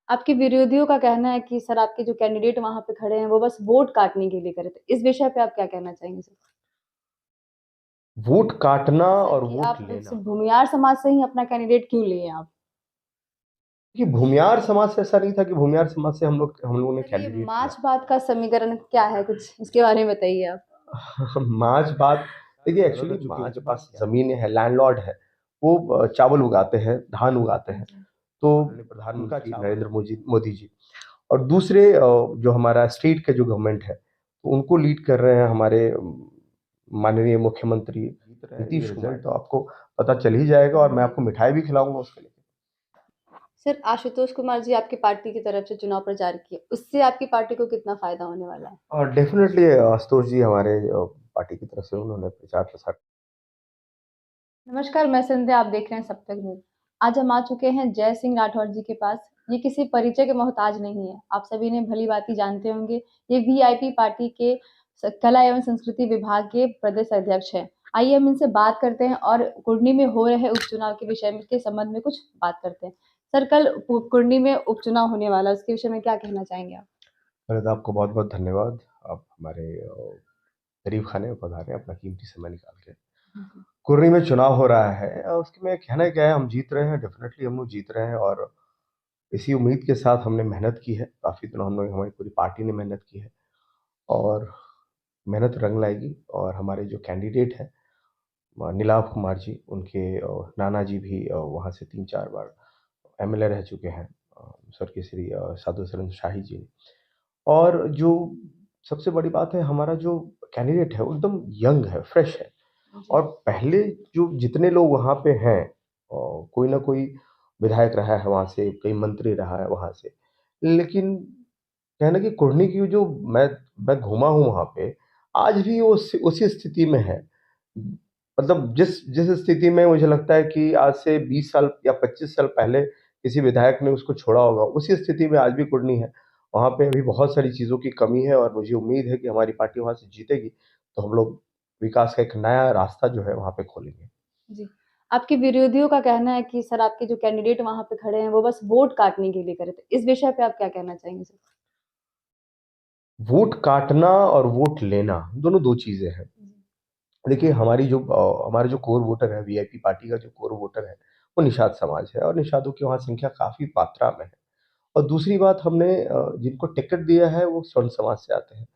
आपके विरोधियों का कहना है कि सर आपके जो कैंडिडेट वहाँ पे खड़े हैं वो बस वोट काटने के लिए करे थे। इस विषय पे आप क्या कहना चाहेंगे सर? वोट काटना सर और कि वोट आप लेना। सिर्फ भूमियार समाज से ही अपना कैंडिडेट क्यों लिए आप? कि भूमियार समाज से ऐसा नहीं था कि भूमियार समाज से हम लोगों ने सर ये कैंडिडेट लिया। माच बात का समीकरण क्या है, कुछ इसके बारे में बताइए आप? माच बात, देखिए एक्चुअली जो पास जमीन है, लैंडलॉर्ड है, वो चावल उगाते हैं, धान उगाते हैं। जी। तो माननीय प्रधानमंत्री नरेंद्र मोदी मोदी जी और दूसरे जो हमारा स्टेट के जो गवर्नमेंट है, तो उनको लीड कर रहे हैं हमारे माननीय मुख्यमंत्री नीतीश कुमार। तो आपको पता चल ही जाएगा और मैं आपको मिठाई भी खिलाऊंगा उसके लिए। सर आशुतोष कुमार जी आपकी पार्टी की तरफ से चुनाव प्रचार किए, उससे आपकी पार्टी को कितना फायदा होने वाला है? और डेफिनेटली आशुतोष जी हमारे पार्टी की तरफ से उन्होंने प्रचार प्रसार। नमस्कार, मैं संध्या, आप देख रहे हैं सब तक न्यूज। आज हम आ चुके हैं जय सिंह राठौर जी के पास। ये किसी परिचय के मोहताज नहीं है, आप सभी ने भली भांति जानते होंगे। ये वीआईपी पार्टी के कला एवं संस्कृति विभाग के प्रदेश अध्यक्ष हैं। आइए हम इनसे बात करते हैं और कुर्नी में हो रहे उपचुनाव के विषय में के संबंध में कुछ बात करते हैं। सर कल कुर्नी में उपचुनाव होने वाला है, उसके विषय में क्या कहना चाहेंगे आप? पहले तो आपको बहुत बहुत धन्यवाद। आप हमारे करीब खाने में पधारे अपना कीमती समय निकाल के। कुर्री में चुनाव हो रहा है और उसके में कहना क्या है, हम जीत रहे हैं, डेफिनेटली हम लोग जीत रहे हैं। और इसी उम्मीद के साथ हमने मेहनत की है, काफ़ी दिनों हम लोग, हमारी पूरी पार्टी ने मेहनत की है और मेहनत रंग लाएगी। और हमारे जो कैंडिडेट हैं नीलाभ कुमार जी, उनके नाना जी भी वहाँ से 3-4 बार एमएलए रह चुके हैं, स्वर्गीय श्री साधु शरण शाही जी। और जो सबसे बड़ी बात है, हमारा जो कैंडिडेट है वो एकदम यंग है, फ्रेश है। जी। और पहले जो जितने लोग वहाँ पे हैं, कोई ना कोई विधायक रहा है वहाँ से, कई मंत्री रहा है वहाँ से। लेकिन क्या है ना कि कुढ़नी की जो मैं घूमा हूँ वहाँ पे, आज भी वो उसी स्थिति में है। मतलब जिस जिस स्थिति में मुझे लगता है कि आज से 20 साल या 25 साल पहले किसी विधायक ने उसको छोड़ा होगा, उसी स्थिति में आज भी कुढ़नी है। वहाँ पे अभी बहुत सारी चीज़ों की कमी है और मुझे उम्मीद है कि हमारी पार्टी वहाँ से जीतेगी, तो हम लोग विकास का एक नया रास्ता जो है वहाँ पे खोलेंगे। जी। आपके विरोधियों का कहना है कि सर आपके जो कैंडिडेट वहाँ पे खड़े हैं वो बस वोट काटने के लिए करे थे। इस विषय पे आप क्या कहना चाहेंगे सर? वोट काटना और वोट लेना दोनों 2 चीज़ें हैं। देखिए हमारे जो कोर वोटर है, वीआईपी पार्टी का जो कोर वोटर है, वो निषाद समाज है और निषादों की वहाँ संख्या काफ़ी मात्रा में है। और दूसरी बात, हमने जिनको टिकट दिया है वो स्वर्ण समाज से आते हैं।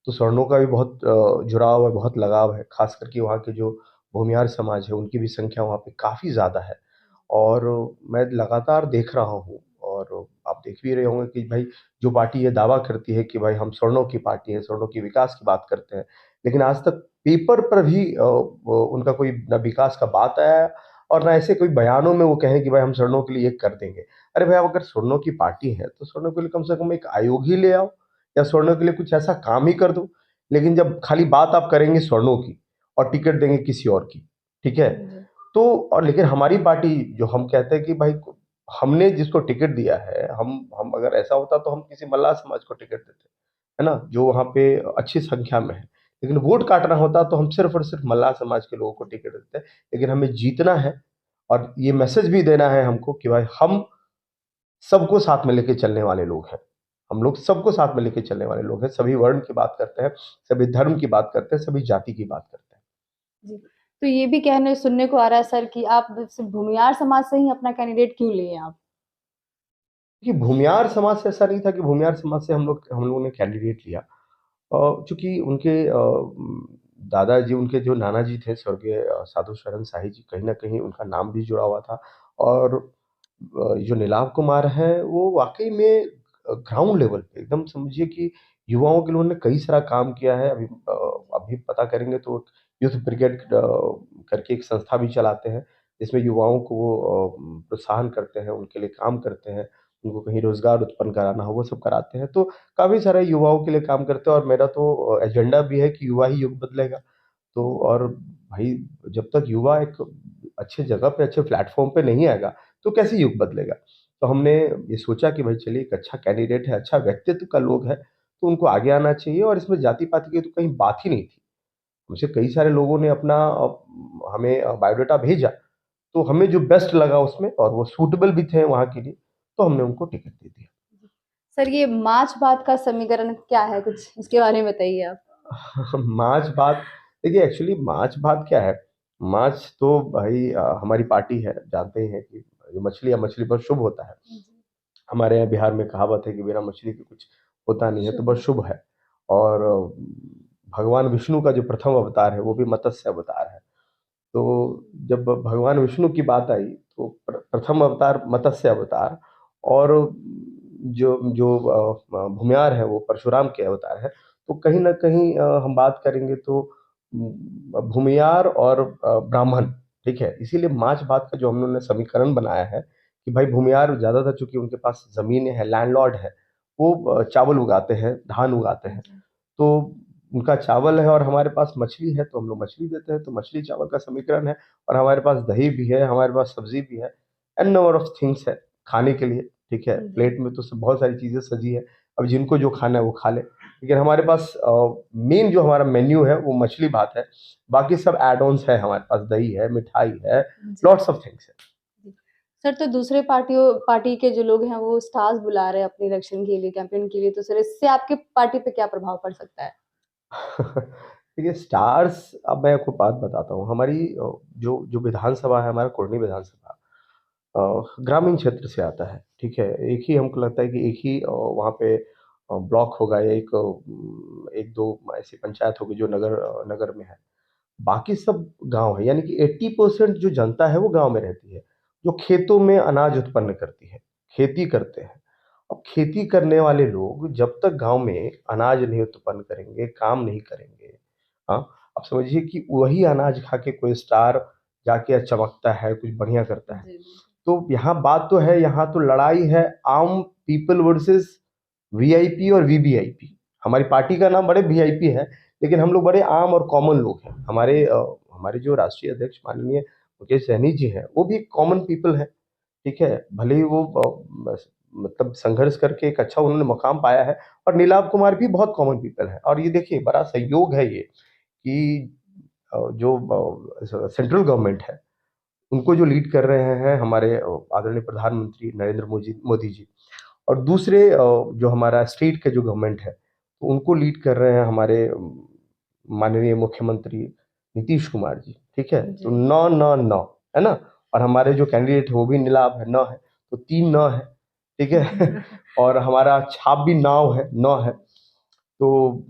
तो स्वर्णों का भी बहुत जुड़ाव है, बहुत लगाव है। ख़ास करके वहाँ के जो भूमियार समाज है, उनकी भी संख्या वहाँ पे काफ़ी ज़्यादा है। और मैं लगातार देख रहा हूँ और आप देख भी रहे होंगे कि भाई, जो पार्टी ये दावा करती है कि भाई हम स्वर्णों की पार्टी है, स्वर्णों की विकास की बात करते हैं, लेकिन आज तक पेपर पर भी वो उनका कोई ना विकास का बात आया है और ना ऐसे कोई बयानों में वो कहें कि भाई हम स्वर्णों के लिए ये कर देंगे। अरे भाई, आप अगर स्वर्णों की पार्टी है, तो स्वर्णों के लिए कम से कम एक आयोग ही ले आओ या स्वर्णों के लिए कुछ ऐसा काम ही कर दो। लेकिन जब खाली बात आप करेंगे स्वर्णों की और टिकट देंगे किसी और की, ठीक है? जी। तो और लेकिन हमारी पार्टी जो हम कहते हैं कि भाई, हमने जिसको टिकट दिया है, हम अगर ऐसा होता तो हम किसी मल्लाह समाज को टिकट देते, है ना? जो वहाँ पे अच्छी संख्या में है। लेकिन वोट काटना होता तो हम सिर्फ़ और सिर्फ़ मल्लाह समाज के लोगों को टिकट देते। लेकिन हमें जीतना है और ये मैसेज भी देना है हमको कि भाई, हम सबको साथ में लेके चलने वाले लोग हैं। हम लोग सबको साथ में लेके चलने वाले लोग हैं। सभी वर्ण की बात करते हैं, सभी धर्म की बात करते हैं, सभी जाति की बात करते हैं। जी। तो ये भी कहने सुनने को आ रहा है सर कि आप सिर्फ भूमियार समाज से ही अपना कैंडिडेट क्यों लिए आप? कि भूमियार समाज से ऐसा नहीं था कि भूमियार समाज से हम लोगों ने कैंडिडेट लिया। चूँकि उनके दादाजी, उनके जो नाना जी थे स्वर्गीय साधु शरण शाही जी, कहीं न कहीं उनका नाम भी जुड़ा हुआ था। और जो नीलाभ कुमार हैं, वो वाक़ई में ग्राउंड लेवल पे एकदम समझिए कि युवाओं के लिए उन्होंने कई सारा काम किया है। अभी पता करेंगे तो यूथ ब्रिगेड करके एक संस्था भी चलाते हैं, जिसमें युवाओं को वो प्रोत्साहन करते हैं, उनके लिए काम करते हैं, उनको कहीं रोज़गार उत्पन्न कराना हो, वो सब कराते हैं। तो काफ़ी सारे युवाओं के लिए काम करते हैं और मेरा तो एजेंडा भी है कि युवा ही युग बदलेगा। तो और भाई, जब तक युवा एक अच्छी जगह पे, अच्छे प्लेटफ़ॉर्म पे नहीं आएगा, तो कैसे युग बदलेगा? तो हमने ये सोचा कि भाई चलिए, एक अच्छा कैंडिडेट है, अच्छा व्यक्तित्व का लोग है, तो उनको आगे आना चाहिए और इसमें जाति-पाति की तो कहीं बात ही नहीं थी। मुझे कई सारे लोगों ने हमें बायोडाटा भेजा, तो हमें जो बेस्ट लगा उसमें और वो सूटेबल भी थे वहाँ के लिए, तो हमने उनको टिकट दे दिया। सर ये माच-भात का समीकरण क्या है? कुछ इसके बारे में बताइए आप? माछ भात, देखिए एक्चुअली माछ भात क्या है? माछ तो भाई हमारी पार्टी है, जानते ही हैं कि जो मछली है, मछली पर शुभ होता है। जी। हमारे यहाँ बिहार में कहावत है कि बिना मछली के कुछ होता नहीं है, तो शुभ बस शुभ है। और भगवान विष्णु का जो प्रथम अवतार है, वो भी मत्स्य अवतार है। तो जब भगवान विष्णु की बात आई, तो प्रथम अवतार मत्स्य अवतार, और जो जो भूमियार है वो परशुराम के अवतार है। तो कहीं न कहीं हम बात करेंगे तो भूमियार और ब्राह्मण, ठीक है? इसीलिए माछ-भात का जो हम लोगों ने समीकरण बनाया है कि भाई भूमियार ज़्यादातर, चूँकि उनके पास ज़मीनें हैं, लैंडलॉर्ड है, वो चावल उगाते हैं, धान उगाते हैं। जी। तो उनका चावल है और हमारे पास मछली है, तो हम लोग मछली देते हैं, तो मछली-चावल का समीकरण है। और हमारे पास दही भी है, हमारे पास सब्ज़ी भी है, एन नंबर ऑफ थिंग्स है खाने के लिए, ठीक है? जी। प्लेट में तो स बहुत सारी चीज़ें सजी है, अब जिनको जो खाना है वो खा ले। लेकिन हमारे पास मेन जो हमारा मेन्यू है वो मछली-भात है, बाकी सब ऐड ऑन्स है हमारे पास, दही है, मिठाई है, जी। लॉट्स ऑफ थिंग्स है। जी। सर तो दूसरे पार्टी के जो लोग हैं वो स्टार्स बुला रहे हैं अपने इलेक्शन के लिए, कैंपेन के लिए, तो सर इससे आपकी पार्टी पे क्या प्रभाव पड़ सकता है? देखिए स्टार्स, अब मैं आपको बात बताता हूँ, हमारी जो जो विधानसभा है, हमारा कुर्नी विधानसभा ग्रामीण क्षेत्र से आता है, ठीक है? एक ही हमको लगता है कि एक ही वहाँ पे ब्लॉक होगा, या एक 1-2 ऐसी पंचायत होगी जो नगर में है। बाकी सब गाँव है, यानी कि 80% जो जनता है वो गाँव में रहती है, जो खेतों में अनाज उत्पन्न करती है, खेती करते हैं। अब खेती करने वाले लोग जब तक गाँव में अनाज नहीं उत्पन्न करेंगे, काम नहीं करेंगे, हाँ, आप समझिए कि वही अनाज खा के कोई स्टार जाके चमकता है, कुछ बढ़िया करता है। जी, बिल्कुल। तो यहाँ बात तो है, यहाँ तो लड़ाई है आम पीपल वर्सेस वीआईपी और वीवीआईपी। हमारी पार्टी का नाम बड़े वीआईपी है, लेकिन हम लोग बड़े आम और कॉमन लोग हैं। हमारे जो राष्ट्रीय अध्यक्ष माननीय मुकेश सहनी जी हैं, वो भी एक कॉमन पीपल है, ठीक है? भले ही वो मतलब संघर्ष करके एक अच्छा उन्होंने मुकाम पाया है, और नीलाभ कुमार भी बहुत कॉमन पीपल है। और ये देखिए बड़ा संयोग है ये कि जो सेंट्रल गवर्नमेंट है, उनको जो लीड कर रहे हैं हमारे आदरणीय प्रधानमंत्री नरेंद्र मोजी मोदी जी, और दूसरे जो हमारा स्टेट के जो गवर्नमेंट है, तो उनको लीड कर रहे हैं हमारे माननीय मुख्यमंत्री नीतीश कुमार जी, ठीक है? तो जी। 9, 9, 9, है ना? और हमारे जो कैंडिडेट है वो भी नीलाभ है, 9 है, तो 3 9 है, ठीक है? और हमारा छाप भी नाव है, 9 है। तो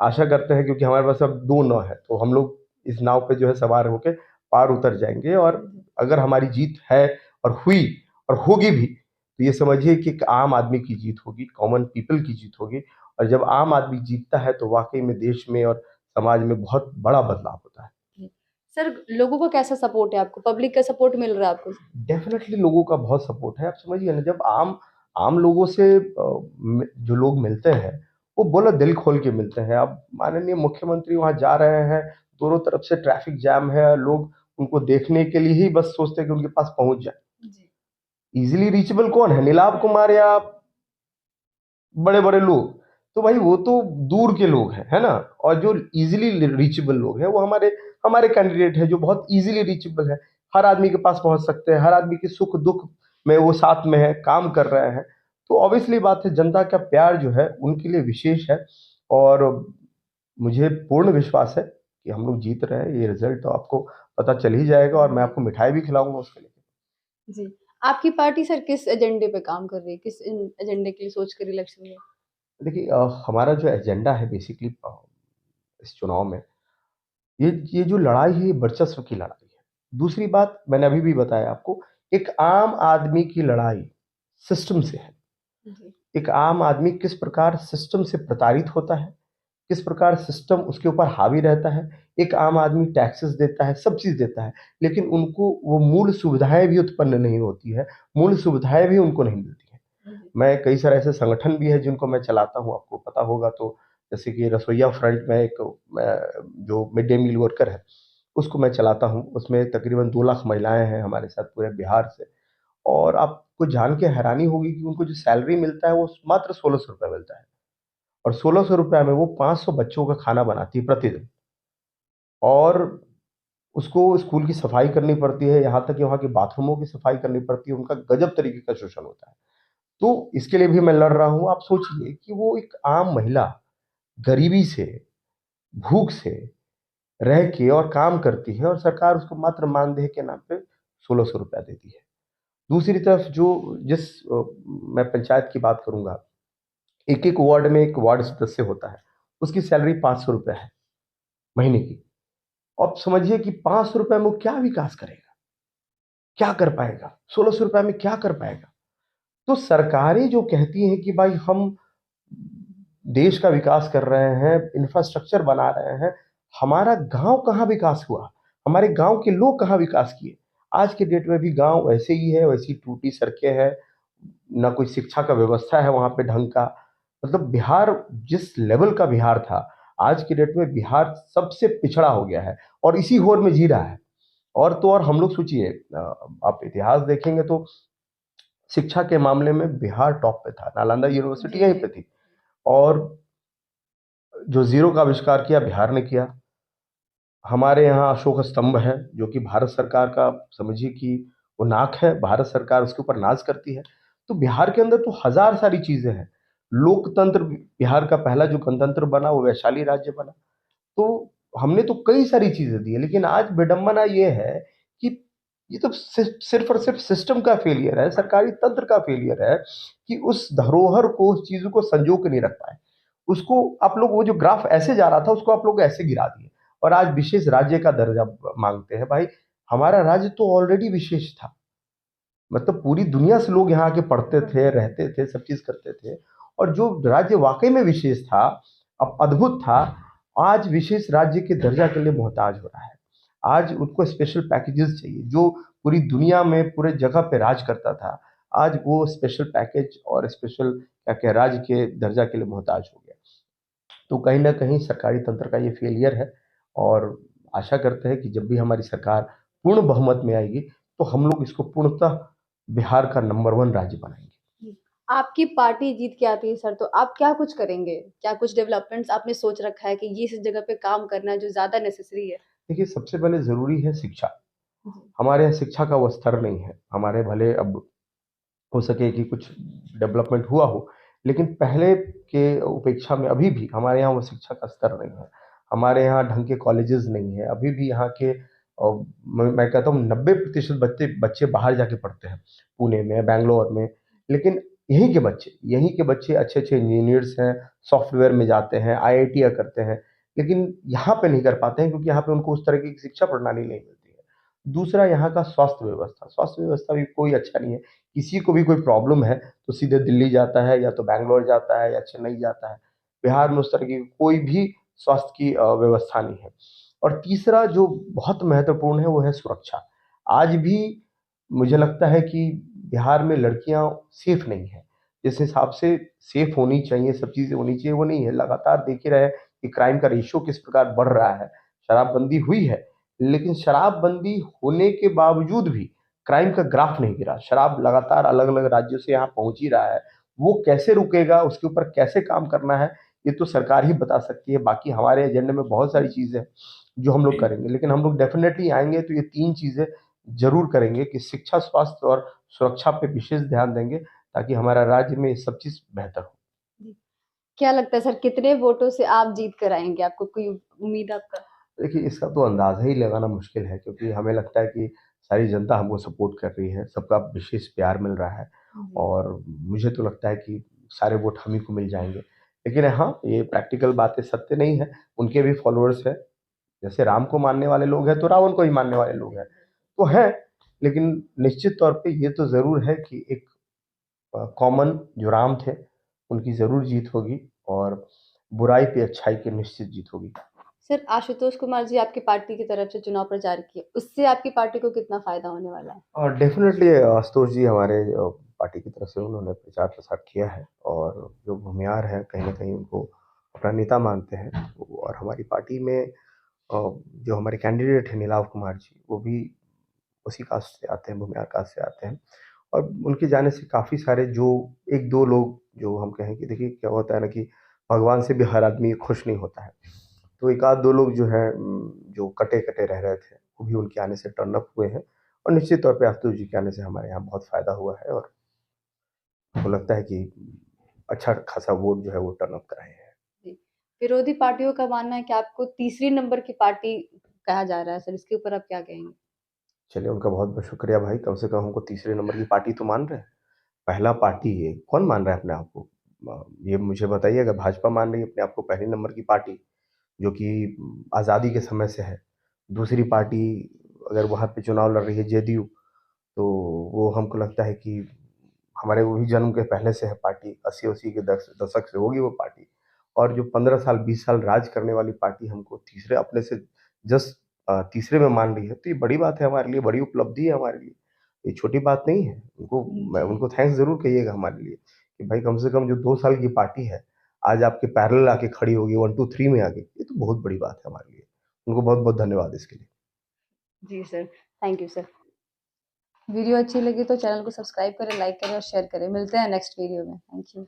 आशा करते हैं, क्योंकि हमारे पास अब 2 नाव है, तो हम लोग इस नाव पे जो है सवार होके पार उतर जाएँगे। और जी। अगर हमारी जीत है और हुई और होगी भी, तो ये समझिए कि एक आम आदमी की जीत होगी, कॉमन पीपल की जीत होगी। और जब आम आदमी जीतता है, तो वाक़ई में देश में और समाज में बहुत बड़ा बदलाव होता है। जी। सर लोगों का कैसा सपोर्ट है आपको? पब्लिक का सपोर्ट मिल रहा है आपको? डेफ़िनेटली लोगों का बहुत सपोर्ट है। आप समझिए ना, जब आम आम लोगों से जो लोग मिलते हैं, वो बोला दिल खोल के मिलते हैं। अब माननीय मुख्यमंत्री वहाँ जा रहे हैं, दोनों तरफ से ट्रैफ़िक जैम है, लोग उनको देखने के लिए ही बस सोचते हैं कि उनके पास पहुँच जाएँ। जी। ईज़िली रीचेबल कौन है? नीलाभ कुमार या बड़े-बड़े लोग। तो भाई वो तो दूर के लोग हैं, है ना? और जो ईज़िली रीचेबल लोग हैं, वो हमारे हमारे कैंडिडेट हैं, जो बहुत ईज़िली रीचेबल हैं। हर आदमी के पास पहुँच सकते हैं, हर आदमी के सुख-दुःख में वो साथ में है, काम कर रहे हैं। तो ऑब्वियसली बात है, जनता का प्यार जो है उनके लिए विशेष है। और मुझे पूर्ण विश्वास है कि हम लोग जीत रहे हैं। ये रिज़ल्ट तो आपको पता चल ही जाएगा, और मैं जी। आपको मिठाई भी खिलाऊँगा उसके लिए। जी। आपकी पार्टी सर किस एजेंडे पे काम कर रही है? किस एजेंडे के लिए सोच कर इलेक्शन में? देखिए हमारा जो एजेंडा है बेसिकली इस चुनाव में, ये जो लड़ाई है, ये वर्चस्व की लड़ाई है। दूसरी बात मैंने अभी भी बताया आपको, एक आम आदमी की लड़ाई सिस्टम से है। जी। एक आम आदमी किस प्रकार सिस्टम से प्रताड़ित होता है, किस प्रकार सिस्टम उसके ऊपर हावी रहता है। एक आम आदमी टैक्सेस देता है, सब चीज़ देता है, लेकिन उनको वो मूल सुविधाएँ भी उत्पन्न नहीं होती है, मूल सुविधाएँ भी उनको नहीं मिलती हैं। जी। मैं कई सारे ऐसे संगठन भी हैं जिनको मैं चलाता हूँ, आपको पता होगा तो, जैसे कि रसोइया फ्रंट में एक जो मिड डे मील वर्कर है, उसको मैं चलाता हूँ। उसमें तकरीबन 2 लाख महिलाएँ हैं हमारे साथ पूरे बिहार से। और आपको जान के हैरानी होगी कि उनको जो सैलरी मिलता है वो मात्र ₹1600 मिलता है, और ₹1600 में वो 500 बच्चों का खाना बनाती है प्रतिदिन। और उसको स्कूल की सफाई करनी पड़ती है, यहाँ तक कि वहाँ के बाथरूमों की सफाई करनी पड़ती है, उनका गजब तरीके का शोषण होता है। तो इसके लिए भी मैं लड़ रहा हूँ। आप सोचिए कि वो एक आम महिला गरीबी से, भूख से रह के और काम करती है और सरकार उसको मात्र मानदेय के नाम पे 1600 रुपया देती है। दूसरी तरफ मैं पंचायत की बात करूंगा, एक एक वार्ड में एक वार्ड सदस्य होता है, उसकी सैलरी 500 रुपया है महीने की। अब समझिए कि 500 रुपये में वो क्या विकास करेगा, क्या कर पाएगा, 1600 रुपये में क्या कर पाएगा। तो सरकारें जो कहती हैं कि भाई हम देश का विकास कर रहे हैं, इंफ्रास्ट्रक्चर बना रहे हैं, हमारा गांव कहाँ विकास हुआ, हमारे गांव के लोग कहाँ विकास किए। आज के डेट में भी गांव वैसे ही है, वैसी टूटी सड़कें हैं, ना कोई शिक्षा का व्यवस्था है वहां पे ढंग का। मतलब बिहार जिस लेवल का बिहार था, आज की डेट में बिहार सबसे पिछड़ा हो गया है और इसी होड़ में जी रहा है। और तो और हम लोग सोचिए, आप इतिहास देखेंगे तो शिक्षा के मामले में बिहार टॉप पे था, नालंदा यूनिवर्सिटी जी, यहीं जी। पे थी। और जो जीरो का आविष्कार किया बिहार ने किया। हमारे यहाँ अशोक स्तंभ है, जो कि भारत सरकार का, समझिए कि वो नाक है, भारत सरकार उसके ऊपर नाज करती है। तो बिहार के अंदर तो हजार सारी चीजें हैं। लोकतंत्र, बिहार का पहला जो गणतंत्र बना वो वैशाली राज्य बना। तो हमने तो कई सारी चीजें दी है, लेकिन आज विडंबना ये है कि ये तो सिर्फ और सिर्फ सिस्टम का फेलियर है, सरकारी तंत्र का फेलियर है कि उस धरोहर को, उस चीज को संजो के नहीं रख पाए। उसको आप लोग, वो जो ग्राफ ऐसे जा रहा था उसको आप लोग ऐसे गिरा दिए और आज विशेष राज्य का दर्जा मांगते हैं। भाई, हमारा राज्य तो ऑलरेडी विशेष था। मतलब पूरी दुनिया से लोग यहाँ आके पढ़ते थे, रहते थे, सब चीज करते थे। और जो राज्य वाकई में विशेष था, अब अद्भुत था, आज विशेष राज्य के दर्जा के लिए मोहताज हो रहा है। आज उनको स्पेशल पैकेजेस चाहिए। जो पूरी दुनिया में पूरे जगह पे राज करता था, आज वो स्पेशल पैकेज और स्पेशल क्या क्या राज्य के दर्जा के लिए मोहताज हो गया। तो कहीं ना कहीं सरकारी तंत्र का ये फेलियर है। और आशा करते हैं कि जब भी हमारी सरकार पूर्ण बहुमत में आएगी तो हम लोग इसको पूर्णतः बिहार का नंबर वन राज्य बनाएंगे। जी। आपकी पार्टी जीत के आती है सर, तो आप क्या कुछ करेंगे? क्या कुछ डेवलपमेंट्स आपने सोच रखा है कि ये इस जगह पे काम करना है जो ज़्यादा नेसेसरी है? देखिए, सबसे पहले जरूरी है शिक्षा। जी। हमारे यहाँ शिक्षा का वो स्तर नहीं है। हमारे भले अब हो सके कि कुछ डेवलपमेंट हुआ हो, लेकिन पहले के उपेक्षा में अभी भी हमारे यहाँ वो शिक्षा का स्तर नहीं है। हमारे यहाँ ढंग के कॉलेजेस नहीं है अभी भी। यहाँ के मैं कहता हूँ 90% बच्चे बच्चे बाहर जाके पढ़ते हैं, पुणे में, बैंगलोर में। लेकिन यहीं के बच्चे अच्छे अच्छे इंजीनियर्स हैं, सॉफ्टवेयर में जाते हैं, आईआईटी करते हैं। लेकिन यहाँ पे नहीं कर पाते हैं क्योंकि यहाँ पे उनको उस तरह की शिक्षा प्रणाली नहीं मिलती है। दूसरा, यहाँ का स्वास्थ्य व्यवस्था भी कोई अच्छा नहीं है। किसी को भी कोई प्रॉब्लम है तो सीधे दिल्ली जाता है, या तो बैंगलोर जाता है, या चेन्नई जाता है। बिहार में उस तरह की कोई भी स्वास्थ्य की व्यवस्था नहीं है। और तीसरा जो बहुत महत्वपूर्ण है वो है सुरक्षा। आज भी मुझे लगता है कि बिहार में लड़कियां सेफ नहीं है। जिस हिसाब से सेफ होनी चाहिए, सब चीजें होनी चाहिए, वो नहीं है। लगातार देख ही रहे हैं कि क्राइम का रेशियो किस प्रकार बढ़ रहा है। शराबबंदी हुई है, लेकिन शराबबंदी होने के बावजूद भी क्राइम का ग्राफ नहीं गिरा। शराब लगातार अलग अलग राज्यों से यहाँ पहुंच ही रहा है। वो कैसे रुकेगा, उसके ऊपर कैसे काम करना है, ये तो सरकार ही बता सकती है। बाकी हमारे एजेंडे में बहुत सारी चीजें हैं जो हम लोग करेंगे, लेकिन हम लोग डेफिनेटली आएंगे तो ये तीन चीजें जरूर करेंगे कि शिक्षा, स्वास्थ्य और सुरक्षा पे विशेष ध्यान देंगे, ताकि हमारा राज्य में ये सब चीज बेहतर हो। जी। क्या लगता है सर, कितने वोटों से आप जीत कर आएँगे? आपको कोई उम्मीद आपका? देखिए, इसका तो अंदाज़ा ही लगाना मुश्किल है, क्योंकि हमें लगता है कि सारी जनता हमको सपोर्ट कर रही है, सबका विशेष प्यार मिल रहा है। जी। और मुझे तो लगता है कि सारे वोट हम ही को मिल जाएँगे। लेकिन हाँ, ये प्रैक्टिकल बातें सत्य नहीं है, उनके भी फॉलोअर्स हैं। जैसे राम को मानने वाले लोग हैं, तो रावण को ही मानने वाले लोग हैं। तो हैं, लेकिन निश्चित तौर पे ये तो ज़रूर है कि एक कॉमन जो राम थे, उनकी ज़रूर जीत होगी और बुराई पे अच्छाई की निश्चित जीत होगी। सर, आशुतोष कुमार जी आपकी पार्टी की तरफ से चुनाव प्रचार किए, उससे आपकी पार्टी को कितना फ़ायदा होने वाला है? और डेफ़िनेटली आशुतोष जी हमारे पार्टी की तरफ से उन्होंने प्रचार-प्रसार किया है। और जो भूमिहार हैं, कहीं न कहीं उनको अपना नेता मानते हैं। और हमारी पार्टी में जो हमारे कैंडिडेट हैं नीलाव कुमार जी, वो भी उसी कास्ट से आते हैं, भूमिहार कास्ट से आते हैं। और उनके जाने से काफ़ी सारे जो 1-2 लोग, जो हम कहें कि देखिए क्या होता है ना कि भगवान से भी हर आदमी खुश नहीं होता है। तो 1 आध 2 लोग जो हैं, जो कटे-कटे रह रहे थे, वो भी उनके आने से टर्न अप हुए हैं। और निश्चित तौर पे आशुतोष जी के आने से हमारे यहाँ बहुत फ़ायदा हुआ है। और हमको लगता है कि अच्छा खासा वोट जो है वो टर्न अप कराए हैं। जी। विरोधी पार्टियों का मानना है कि आपको तीसरी नंबर की पार्टी कहा जा रहा है सर, इसके ऊपर आप क्या कहेंगे? चलिए उनका बहुत-बहुत शुक्रिया भाई, कम से कम हमको तीसरे नंबर की पार्टी तो मान रहे हैं। पहला पार्टी है, कौन मान रहा है अपने आप को? ये मुझे बताइए, अगर भाजपा मान रही है अपने आप को पहले नंबर की पार्टी, जो कि आज़ादी के समय से है। दूसरी पार्टी अगर वहाँ पे चुनाव लड़ रही है जेडीयू, तो वो हमको लगता है कि हमारे वही जन्म के पहले से है पार्टी, 80-80 के दशक से होगी वो पार्टी। और जो 15 साल, 20 साल राज करने वाली पार्टी हमको तीसरे अपने से जस्ट तीसरे में मान रही है, तो ये बड़ी बात है हमारे लिए, बड़ी उपलब्धि है हमारे लिए। ये छोटी बात नहीं है। मैं जी। उनको थैंक्स ज़रूर कहिएगा हमारे लिए, कि भाई कम से कम जो 2 साल की पार्टी है, आज आपके पैरेलल आके खड़ी होगी, 1, 2, 3 में आ गई, ये तो बहुत बड़ी बात है हमारे लिए। उनको बहुत-बहुत धन्यवाद इसके लिए। जी sir, thank you sir. Video अच्छी लगी तो चैनल को सब्सक्राइब करें, लाइक करें और शेयर करें। मिलते हैं नेक्स्ट वीडियो में। Thank you.